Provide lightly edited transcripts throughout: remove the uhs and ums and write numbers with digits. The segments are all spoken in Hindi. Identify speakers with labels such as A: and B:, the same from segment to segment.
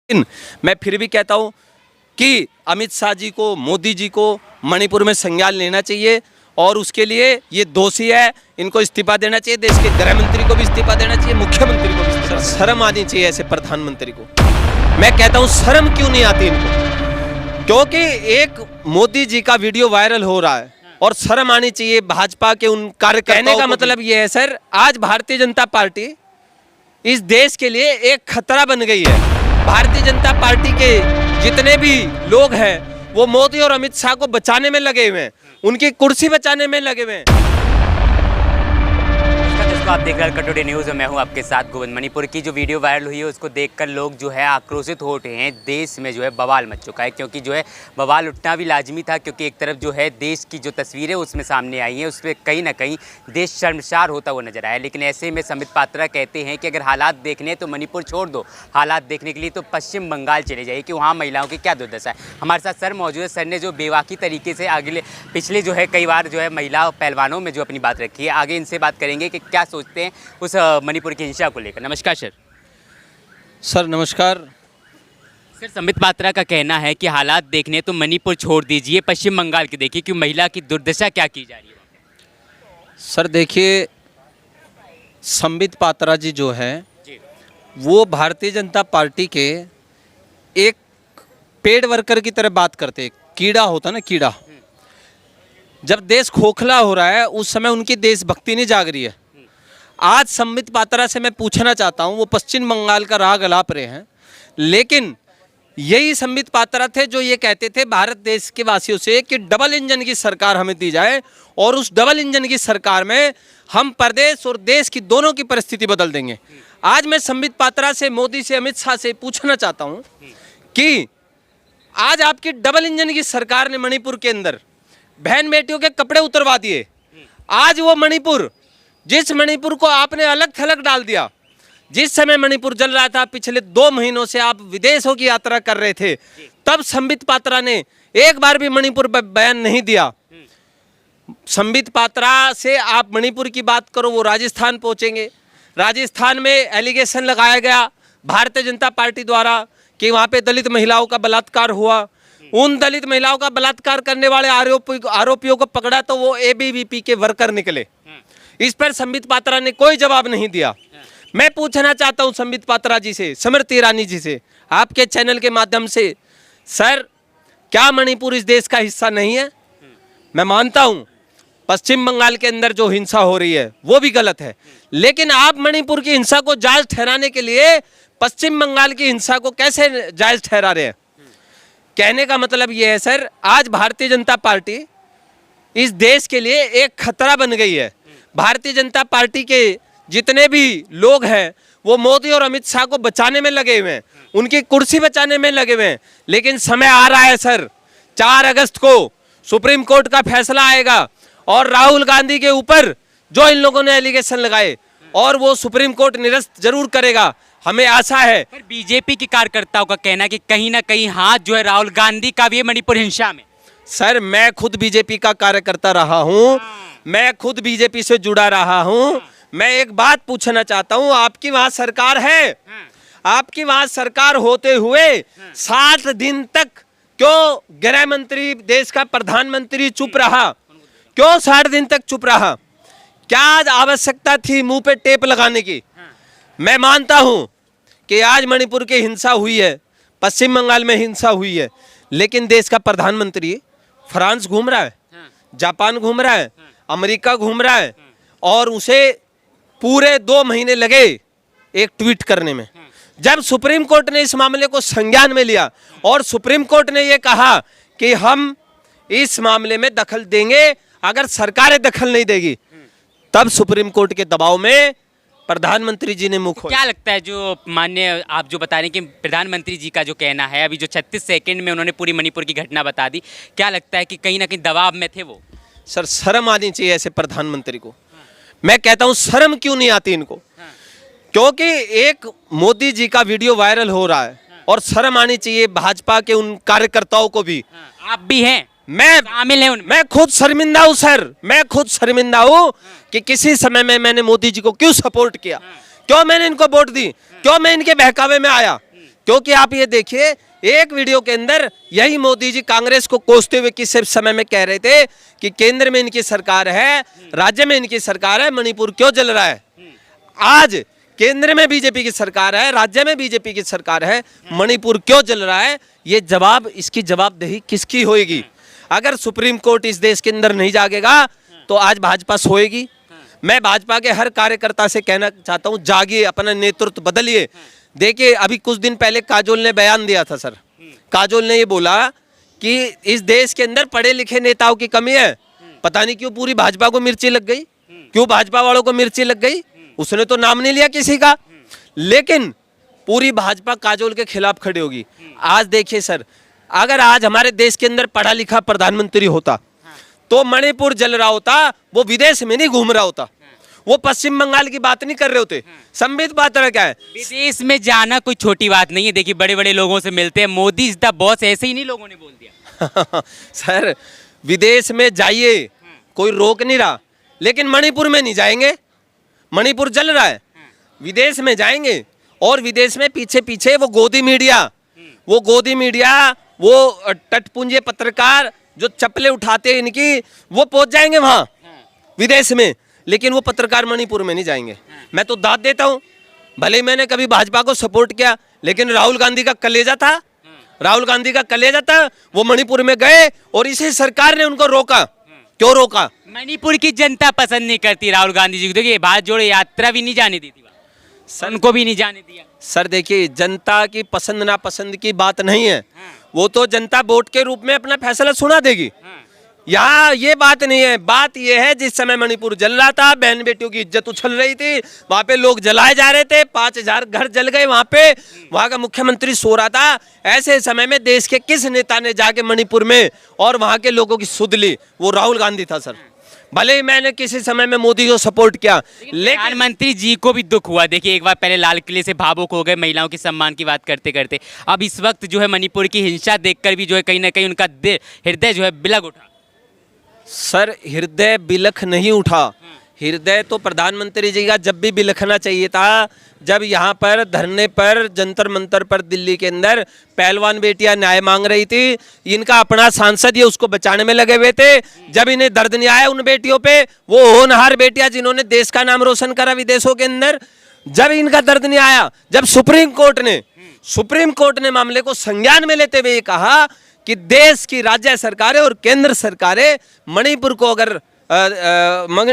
A: लेकिन मैं फिर भी कहता हूं कि अमित शाह जी को, मोदी जी को मणिपुर में संज्ञान लेना चाहिए और उसके लिए ये दोषी है, इनको इस्तीफा देना चाहिए। देश के गृह मंत्री को भी इस्तीफा देना चाहिए, मुख्यमंत्री को भी इस्तीफा। शर्म आनी चाहिए ऐसे प्रधानमंत्री को। मैं कहता हूं शर्म क्यों नहीं आती इनको, क्योंकि एक मोदी जी का वीडियो वायरल हो रहा है और शर्म आनी चाहिए भाजपा के उन कार्यकर्ताओं। कहने का मतलब ये है सर, आज भारतीय जनता पार्टी इस देश के लिए एक खतरा बन गई है। भारतीय जनता पार्टी के जितने भी लोग हैं वो मोदी और अमित शाह को बचाने में लगे हुए हैं, उनकी कुर्सी बचाने में लगे हुए हैं।
B: आप देख रहे हैं कटुडे न्यूज़ और मैं हूं आपके साथ गोविंद। मणिपुर की जो वीडियो वायरल हुई है उसको देखकर लोग जो है आक्रोशित हो उठे हैं। देश में जो है बवाल मच चुका है, क्योंकि जो है बवाल उठना भी लाजमी था, क्योंकि एक तरफ जो है देश की जो तस्वीरें उसमें सामने आई हैं उसमें कहीं ना कहीं देश शर्मसार होता हुआ नजर आया। लेकिन ऐसे में संबित पात्रा कहते हैं कि अगर हालात देखने हैं तो मणिपुर छोड़ दो, हालात देखने के लिए तो पश्चिम बंगाल चले जाइए कि वहाँ महिलाओं की क्या दुर्दशा है। हमारे साथ सर मौजूद है। सर ने जो बेवाकी तरीके से पिछले जो है कई बार जो है महिला पहलवानों में जो अपनी बात रखी है, आगे इनसे बात करेंगे कि क्या सोचते हैं उस मणिपुर की हिंसा को लेकर। नमस्कार सर।
A: सर नमस्कार।
B: सर, संबित पात्रा का कहना है कि हालात देखने तो मणिपुर छोड़ दीजिए, पश्चिम बंगाल के देखिए कि महिला की दुर्दशा क्या की जा रही है।
A: सर देखिए, संबित पात्रा जी जो है वो भारतीय जनता पार्टी के एक पेड वर्कर की तरह बात करते। कीड़ा होता ना, कीड़ा। जब देश खोखला हो रहा है उस समय उनकी देशभक्ति नहीं जाग रही है। आज संबित पात्रा से मैं पूछना चाहता हूं, वो पश्चिम बंगाल का राग अलाप रहे हैं, लेकिन यही संबित पात्रा थे जो ये कहते थे भारत देश के वासियों से कि डबल इंजन की सरकार हमें दी जाए और उस डबल इंजन की सरकार में हम प्रदेश और देश की दोनों की परिस्थिति बदल देंगे। आज मैं संबित पात्रा से, मोदी से, अमित शाह से पूछना चाहता हूं कि आज आपकी डबल इंजन की सरकार ने मणिपुर के अंदर बहन बेटियों के कपड़े उतरवा दिए। आज वो मणिपुर, जिस मणिपुर को आपने अलग थलग डाल दिया, जिस समय मणिपुर जल रहा था, पिछले 2 महीनों से आप विदेशों की यात्रा कर रहे थे, तब संबित पात्रा ने एक बार भी मणिपुर पर बयान नहीं दिया। संबित पात्रा से आप मणिपुर की बात करो, वो राजस्थान पहुंचेंगे। राजस्थान में एलिगेशन लगाया गया भारतीय जनता पार्टी द्वारा कि वहाँ पे दलित महिलाओं का बलात्कार हुआ। उन दलित महिलाओं का बलात्कार करने वाले आरोपियों को पकड़ा तो वो एबीवीपी के वर्कर निकले। इस पर संबित पात्रा ने कोई जवाब नहीं दिया। मैं पूछना चाहता हूं संबित पात्रा जी से, स्मृति ईरानी जी से, आपके चैनल के माध्यम से, सर क्या मणिपुर इस देश का हिस्सा नहीं है? मैं मानता हूं पश्चिम बंगाल के अंदर जो हिंसा हो रही है वो भी गलत है, लेकिन आप मणिपुर की हिंसा को जायज ठहराने के लिए पश्चिम बंगाल की हिंसा को कैसे जायज ठहरा रहे हैं? कहने का मतलब ये है सर, आज भारतीय जनता पार्टी इस देश के लिए एक खतरा बन गई है। भारतीय जनता पार्टी के जितने भी लोग हैं वो मोदी और अमित शाह को बचाने में लगे हुए हैं, उनकी कुर्सी बचाने में लगे हुए हैं। लेकिन समय आ रहा है सर, 4 अगस्त को सुप्रीम कोर्ट का फैसला आएगा और राहुल गांधी के ऊपर जो इन लोगों ने एलिगेशन लगाए और वो सुप्रीम कोर्ट निरस्त जरूर करेगा, हमें आशा है।
B: पर बीजेपी के कार्यकर्ताओं का कहना है कि कहीं ना कहीं हाथ जो है राहुल गांधी का भी है मणिपुर हिंसा में।
A: सर मैं खुद बीजेपी का कार्यकर्ता रहा हूं, मैं खुद बीजेपी से जुड़ा रहा हूं। मैं एक बात पूछना चाहता हूं, आपकी वहां सरकार है, आपकी वहां सरकार होते हुए 60 दिन तक क्यों गृह मंत्री, देश का प्रधानमंत्री चुप रहा? क्यों 60 दिन तक चुप रहा? क्या आवश्यकता थी मुंह पे टेप लगाने की? मैं मानता हूं कि आज मणिपुर की हिंसा हुई है, पश्चिम बंगाल में हिंसा हुई है, लेकिन देश का प्रधानमंत्री फ्रांस घूम रहा है, जापान घूम रहा है, अमेरिका घूम रहा है और उसे पूरे 2 महीने लगे एक ट्वीट करने में। जब सुप्रीम कोर्ट ने इस मामले को संज्ञान में लिया और सुप्रीम कोर्ट ने यह कहा कि हम इस मामले में दखल देंगे अगर सरकारें दखल नहीं देगी, तब सुप्रीम कोर्ट के दबाव में प्रधानमंत्री जी ने मुंह खोला।
B: क्या लगता है जो माननीय आप जो बता रहे हैं कि प्रधानमंत्री जी का जो कहना है, अभी जो 36 सेकंड में उन्होंने पूरी मणिपुर की घटना बता दी, क्या लगता है कि कहीं ना कहीं दबाव में थे वो?
A: सर शर्म आनी चाहिए ऐसे प्रधानमंत्री को। मैं कहता हूं शर्म क्यों नहीं आती इनको, क्योंकि एक मोदी जी का वीडियो वायरल हो रहा है और शर्म आनी चाहिए भाजपा के उन कार्यकर्ताओं को भी।
B: आप भी हैं,
A: मैं
B: शामिल हैं उनमें।
A: मैं खुद शर्मिंदा हूं सर, मैं खुद शर्मिंदा हूं कि किसी समय में मैंने मोदी जी को क्यों सपोर्ट किया, क्यों मैंने इनको वोट दी, क्यों मैं इनके बहकावे में आया। क्योंकि आप ये देखिए, एक वीडियो के अंदर यही मोदी जी कांग्रेस को कोसते हुए किस समय में कह रहे थे कि केंद्र में इनकी सरकार है, राज्य में इनकी सरकार है, मणिपुर क्यों जल रहा है। आज केंद्र में बीजेपी की सरकार है, राज्य में बीजेपी की सरकार है, मणिपुर क्यों जल रहा है, ये जवाब, इसकी जवाबदेही किसकी होगी। अगर सुप्रीम कोर्ट इस देश के अंदर नहीं जागेगा तो आज भाजपा सोएगी। मैं भाजपा के हर कार्यकर्ता से कहना चाहता हूं, जागिए, अपना नेतृत्व बदलिए। देखिए, अभी कुछ दिन पहले काजोल ने बयान दिया था सर। काजोल ने ये बोला कि इस देश के अंदर पढ़े लिखे नेताओं की कमी है। पता नहीं क्यों पूरी भाजपा को मिर्ची लग गई, क्यों भाजपा वालों को मिर्ची लग गई। उसने तो नाम नहीं लिया किसी का, लेकिन पूरी भाजपा काजोल के खिलाफ खड़ी होगी। आज देखिए सर, अगर आज हमारे देश के अंदर पढ़ा लिखा प्रधानमंत्री होता तो मणिपुर जल रहा होता, वो विदेश में नहीं घूम रहा होता, वो पश्चिम बंगाल की बात नहीं कर रहे होते। संबित पात्रा क्या है,
B: विदेश में जाना कोई छोटी बात नहीं है। देखिए, बड़े बड़े लोगों से मिलते हैं, मोदी इज द बॉस, ऐसे ही नहीं लोगों ने बोल दिया।
A: सर विदेश में जाइए, कोई रोक नहीं रहा, लेकिन मणिपुर में नहीं जाएंगे। मणिपुर जल रहा है, विदेश में जाएंगे। और विदेश में पीछे पीछे वो गोदी मीडिया, वो टटपुंजे पत्रकार जो चप्पलें उठाते हैं इनकी, वो पहुंच जाएंगे वहां विदेश में, लेकिन वो पत्रकार मणिपुर में नहीं जाएंगे। मैं तो दाद देता हूं, भले ही मैंने कभी भाजपा को सपोर्ट किया, लेकिन राहुल गांधी का कलेजा था, वो मणिपुर में गए और इसी सरकार ने उनको रोका। क्यों रोका?
B: मणिपुर की जनता पसंद नहीं करती राहुल गांधी जी को। देखिए, भारत जोड़ो यात्रा भी नहीं जाने दी थी, उनको भी नहीं जाने दिया।
A: सर देखिए, जनता की पसंद नापसंद की बात नहीं है, वो तो जनता वोट के रूप में अपना फैसला सुना देगी। यहाँ ये बात नहीं है। बात ये है, जिस समय मणिपुर जल रहा था, बहन बेटियों की इज्जत उछल रही थी, वहां पे लोग जलाए जा रहे थे, 5000 घर जल गए वहां पे, वहां का मुख्यमंत्री सो रहा था। ऐसे समय में देश के किस नेता ने जाके मणिपुर में और वहां के लोगों की सुध ली? वो राहुल गांधी था सर। भले ही मैंने किसी समय में मोदी को सपोर्ट किया, लेकिन
B: प्रधानमंत्री जी को भी दुख हुआ। देखिए, एक बार पहले लाल किले से भावुक हो गए महिलाओं के सम्मान की बात करते करते। अब इस वक्त जो है मणिपुर की हिंसा देखकर भी जो है कहीं ना कहीं उनका हृदय जो है बिलख उठा।
A: सर हृदय बिलख नहीं उठा, हृदय तो प्रधानमंत्री जी का जब भी बिलखना चाहिए था, जब यहाँ पर धरने पर जंतर मंतर पर दिल्ली के अंदर पहलवान बेटियां न्याय मांग रही थी, इनका अपना सांसद ये उसको बचाने में लगे हुए थे। जब इन्हें दर्द नहीं आया उन बेटियों पे, वो होनहार बेटियां जिन्होंने देश का नाम रोशन करा विदेशों के अंदर, जब इनका दर्द नहीं आया, जब सुप्रीम कोर्ट ने मामले को संज्ञान में लेते हुए ये कहा कि देश की राज्य सरकारें और केंद्र सरकारें मणिपुर को अगर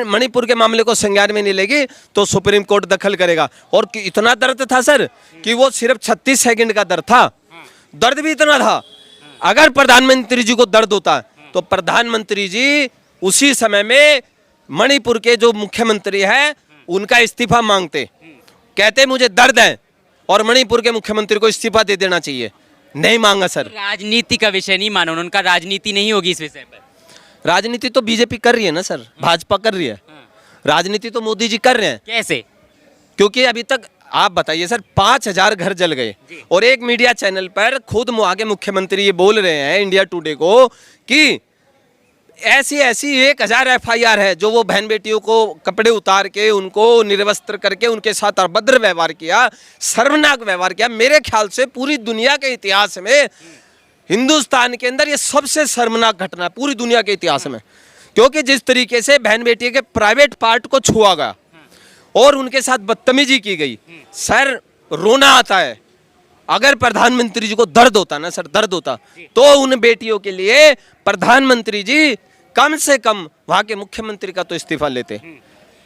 A: मणिपुर के मामले को संज्ञान में नहीं लेगी तो सुप्रीम कोर्ट दखल करेगा। और इतना दर्द था सर कि वो सिर्फ 36 सेकंड का दर्द था, दर्द भी इतना था। अगर प्रधानमंत्री जी को दर्द होता तो प्रधानमंत्री जी उसी समय में मणिपुर के जो मुख्यमंत्री है उनका इस्तीफा मांगते, कहते मुझे दर्द है और मणिपुर के मुख्यमंत्री को इस्तीफा दे देना चाहिए। नहीं मांगा सर।
B: राजनीति का विषय नहीं मानो, उनका राजनीति नहीं होगी इस विषय पर।
A: राजनीति तो बीजेपी कर रही है ना सर, भाजपा कर रही है, राजनीति तो मोदी जी कर रहे हैं।
B: कैसे?
A: क्योंकि अभी तक आप बताइए सर, 5000 घर जल गए और एक मीडिया चैनल पर खुद वहां के मुख्यमंत्री ये बोल रहे हैं इंडिया टुडे को कि ऐसी 1000 FIR है जो वो बहन बेटियों को कपड़े उतार के उनको निर्वस्त्र करके उनके साथ अभद्र व्यवहार किया, शर्मनाक व्यवहार किया। मेरे ख्याल से पूरी दुनिया के इतिहास में हिंदुस्तान के अंदर ये सबसे शर्मनाक घटना है पूरी दुनिया के इतिहास में, क्योंकि जिस तरीके से बहन बेटी के प्राइवेट पार्ट को छुआ गया और उनके साथ बदतमीजी की गई, सर रोना आता है। अगर प्रधानमंत्री जी को दर्द होता ना सर, दर्द होता तो उन बेटियों के लिए प्रधानमंत्री जी कम से कम वहां के मुख्यमंत्री का तो इस्तीफा लेते।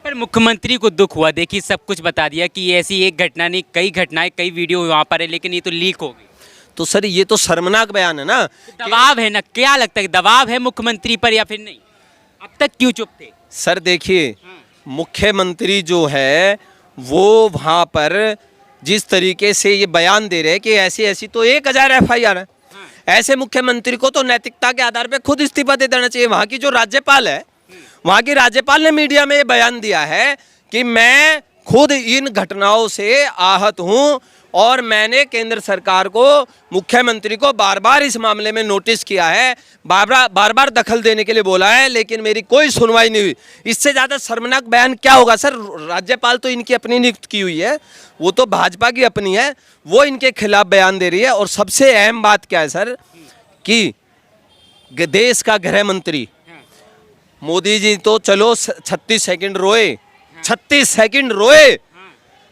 B: पर मुख्यमंत्री को दुख हुआ। देखिए, सब कुछ बता दिया कि ऐसी एक घटना नहीं, कई घटनाएं, कई वीडियो वहां पर है, लेकिन ये तो लीक हो गई।
A: तो सर ये तो शर्मनाक बयान है ना।
B: दबाव है ना, क्या लगता है दबाव है मुख्यमंत्री पर या फिर नहीं? अब तक क्यों चुप थे?
A: सर देखिए, मुख्यमंत्री जो है वो वहां पर जिस तरीके से ये बयान दे रहे हैं कि ऐसी तो 1000 FIR है, ऐसे मुख्यमंत्री को तो नैतिकता के आधार पे खुद इस्तीफा दे देना चाहिए। वहां की जो राज्यपाल है, वहां की राज्यपाल ने मीडिया में बयान दिया है कि मैं खुद इन घटनाओं से आहत हूं और मैंने केंद्र सरकार को, मुख्यमंत्री को बार बार इस मामले में नोटिस किया है, बार बार दखल देने के लिए बोला है, लेकिन मेरी कोई सुनवाई नहीं हुई। इससे ज़्यादा शर्मनाक बयान क्या होगा सर? राज्यपाल तो इनकी अपनी नियुक्त की हुई है, वो तो भाजपा की अपनी है, वो इनके खिलाफ बयान दे रही है। और सबसे अहम बात क्या है सर कि देश का गृह मंत्री मोदी जी तो चलो 36 सेकंड रोए, 36 सेकंड रोए।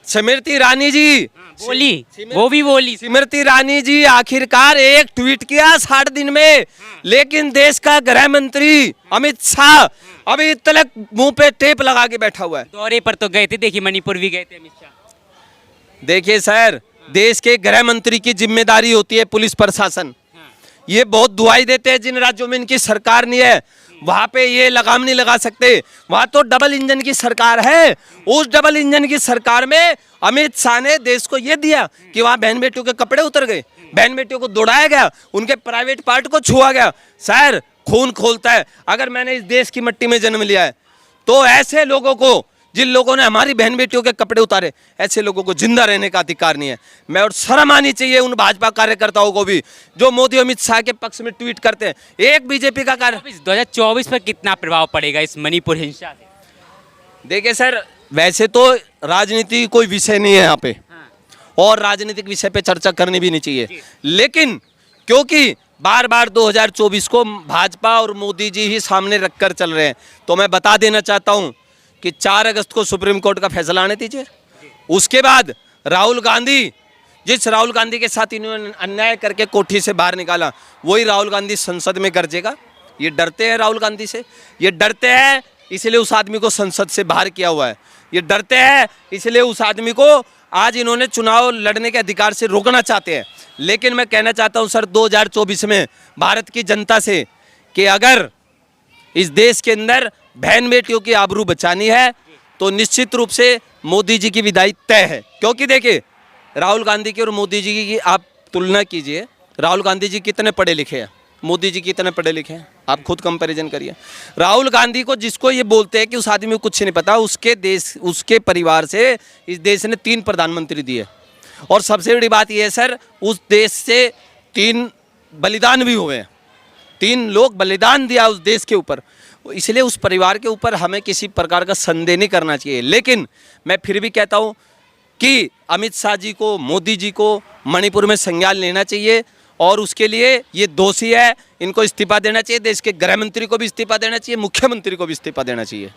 A: स्मृति ईरानी जी
B: बोली, वो भी बोली।
A: स्मृति ईरानी जी आखिरकार एक ट्वीट किया 60 दिन में, लेकिन देश का गृह मंत्री अमित शाह अभी तक मुंह पे टेप लगा के बैठा हुआ है।
B: दौरे पर तो गए थे, देखिए मणिपुर भी गए थे अमित शाह।
A: देखिए सर, देश के गृह मंत्री की जिम्मेदारी होती है पुलिस प्रशासन। ये बहुत दुआई देते हैं जिन राज्यों में इनकी सरकार नहीं है, वहां पे ये लगाम नहीं लगा सकते। वहां तो डबल इंजन की सरकार है। उस डबल इंजन की सरकार में अमित शाह ने देश को ये दिया कि वहां बहन बेटियों के कपड़े उतर गए, बहन बेटियों को दौड़ाया गया, उनके प्राइवेट पार्ट को छुआ गया। सर, खून खोलता है। अगर मैंने इस देश की मिट्टी में जन्म लिया है तो ऐसे लोगों को, जिन लोगों ने हमारी बहन बेटियों के कपड़े उतारे, ऐसे लोगों को जिंदा रहने का अधिकार नहीं है। मैं और शर्म आनी चाहिए उन भाजपा कार्यकर्ताओं को भी जो मोदी अमित शाह के पक्ष में ट्वीट करते हैं। एक बीजेपी का कार्य
B: 2024 पर कितना प्रभाव पड़ेगा इस मणिपुर हिंसा से?
A: देखिए सर, वैसे तो राजनीति कोई विषय नहीं है यहाँ पे, और राजनीतिक विषय पे चर्चा करनी भी नहीं चाहिए, लेकिन क्योंकि बार बार 2024 को भाजपा और मोदी जी ही सामने रखकर चल रहे हैं, तो मैं बता देना चाहता हूँ कि 4 अगस्त को सुप्रीम कोर्ट का फैसला आने दीजिए। उसके बाद राहुल गांधी, जिस राहुल गांधी के साथ इन्होंने अन्याय करके कोठी से बाहर निकाला, वही राहुल गांधी संसद में गरजेगा। ये डरते हैं राहुल गांधी से, ये डरते हैं, इसलिए उस आदमी को संसद से बाहर किया हुआ है। ये डरते हैं, इसलिए उस आदमी को आज इन्होंने चुनाव लड़ने के अधिकार से रोकना चाहते हैं। लेकिन मैं कहना चाहता हूँ सर 2024 में भारत की जनता से कि अगर इस देश के अंदर बहन बेटियों की आबरू बचानी है तो निश्चित रूप से मोदी जी की विदाई तय है। क्योंकि देखिए, राहुल गांधी की और मोदी जी की आप तुलना कीजिए। राहुल गांधी जी कितने पढ़े लिखे हैं, मोदी जी कितने पढ़े लिखे हैं, आप खुद कंपैरिजन करिए। राहुल गांधी को, जिसको ये बोलते हैं कि उस आदमी को कुछ नहीं पता, उसके परिवार से इस देश ने 3 प्रधानमंत्री दिए। और सबसे बड़ी बात यह है सर, उस देश से 3 बलिदान भी हुए हैं, 3 लोग बलिदान दिया उस देश के ऊपर। इसलिए उस परिवार के ऊपर हमें किसी प्रकार का संदेह नहीं करना चाहिए। लेकिन मैं फिर भी कहता हूँ कि अमित शाह जी को, मोदी जी को मणिपुर में संज्ञान लेना चाहिए, और उसके लिए ये दोषी है, इनको इस्तीफा देना चाहिए। देश के गृह मंत्री को भी इस्तीफा देना चाहिए, मुख्यमंत्री को भी इस्तीफा देना चाहिए।